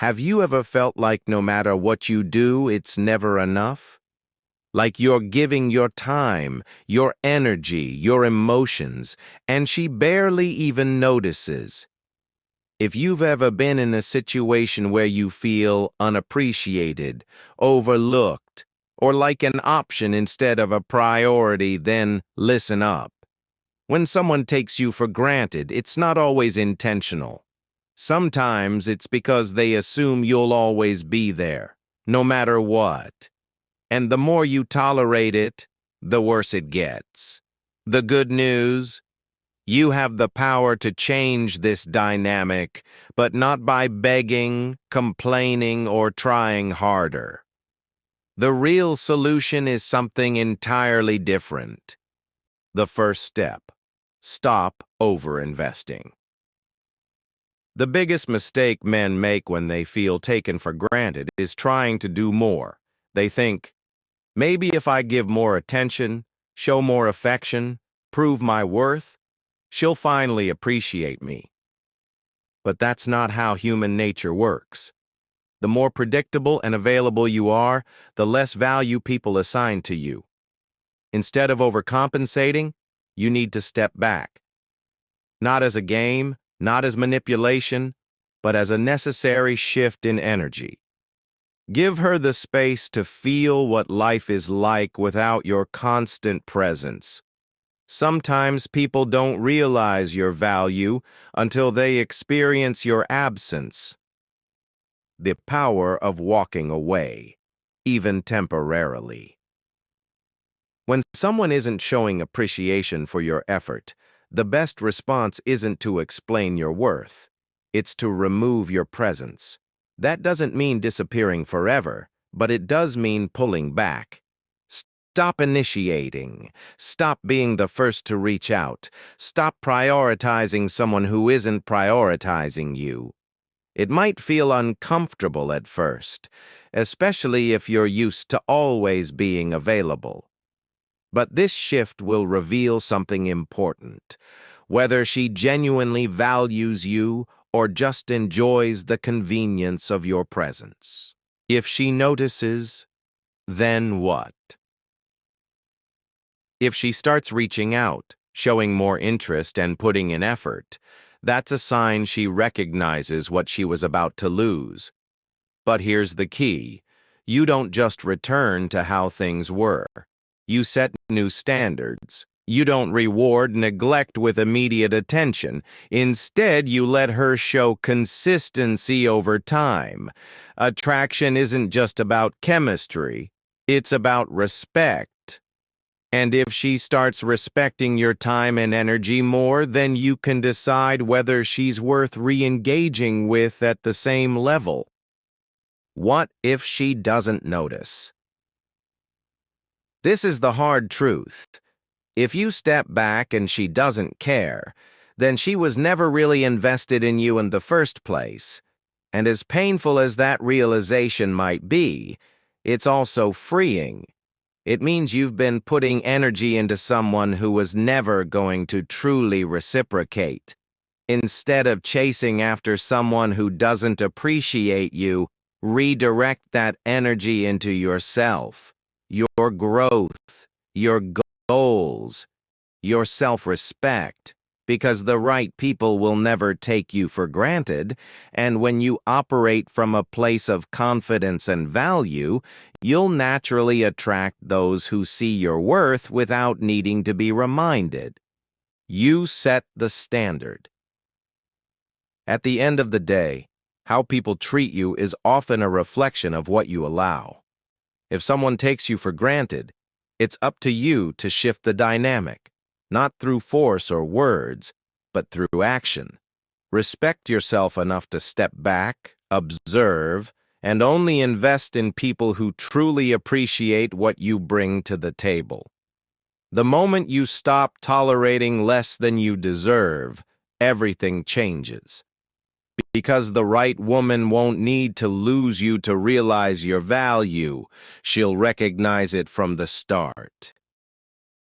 Have you ever felt like no matter what you do, it's never enough? Like you're giving your time, your energy, your emotions, and she barely even notices. If you've ever been in a situation where you feel unappreciated, overlooked, or like an option instead of a priority, then listen up. When someone takes you for granted, it's not always intentional. Sometimes it's because they assume you'll always be there, no matter what. And the more you tolerate it, the worse it gets. The good news: you have the power to change this dynamic, but not by begging, complaining, or trying harder. The real solution is something entirely different. The first step: stop overinvesting. The biggest mistake men make when they feel taken for granted is trying to do more. They think, maybe if I give more attention, show more affection, prove my worth, she'll finally appreciate me. But that's not how human nature works. The more predictable and available you are, the less value people assign to you. Instead of overcompensating, you need to step back. Not as a game, not as manipulation, but as a necessary shift in energy. Give her the space to feel what life is like without your constant presence. Sometimes people don't realize your value until they experience your absence. The power of walking away, even temporarily. When someone isn't showing appreciation for your effort, the best response isn't to explain your worth. It's to remove your presence. That doesn't mean disappearing forever, but it does mean pulling back. Stop initiating. Stop being the first to reach out. Stop prioritizing someone who isn't prioritizing you. It might feel uncomfortable at first, especially if you're used to always being available. But this shift will reveal something important: whether she genuinely values you or just enjoys the convenience of your presence. If she notices, then what? If she starts reaching out, showing more interest and putting in effort, that's a sign she recognizes what she was about to lose. But here's the key: you don't just return to how things were. You set new standards. You don't reward neglect with immediate attention. Instead, you let her show consistency over time. Attraction isn't just about chemistry. It's about respect. And if she starts respecting your time and energy more, then you can decide whether she's worth re-engaging with at the same level. What if she doesn't notice? This is the hard truth. If you step back and she doesn't care, then she was never really invested in you in the first place. And as painful as that realization might be, it's also freeing. It means you've been putting energy into someone who was never going to truly reciprocate. Instead of chasing after someone who doesn't appreciate you, redirect that energy into yourself, your growth, your goals, your self-respect, because the right people will never take you for granted, and when you operate from a place of confidence and value, you'll naturally attract those who see your worth without needing to be reminded. You set the standard. At the end of the day, how people treat you is often a reflection of what you allow. If someone takes you for granted, it's up to you to shift the dynamic, not through force or words, but through action. Respect yourself enough to step back, observe, and only invest in people who truly appreciate what you bring to the table. The moment you stop tolerating less than you deserve, everything changes. Because the right woman won't need to lose you to realize your value. She'll recognize it from the start.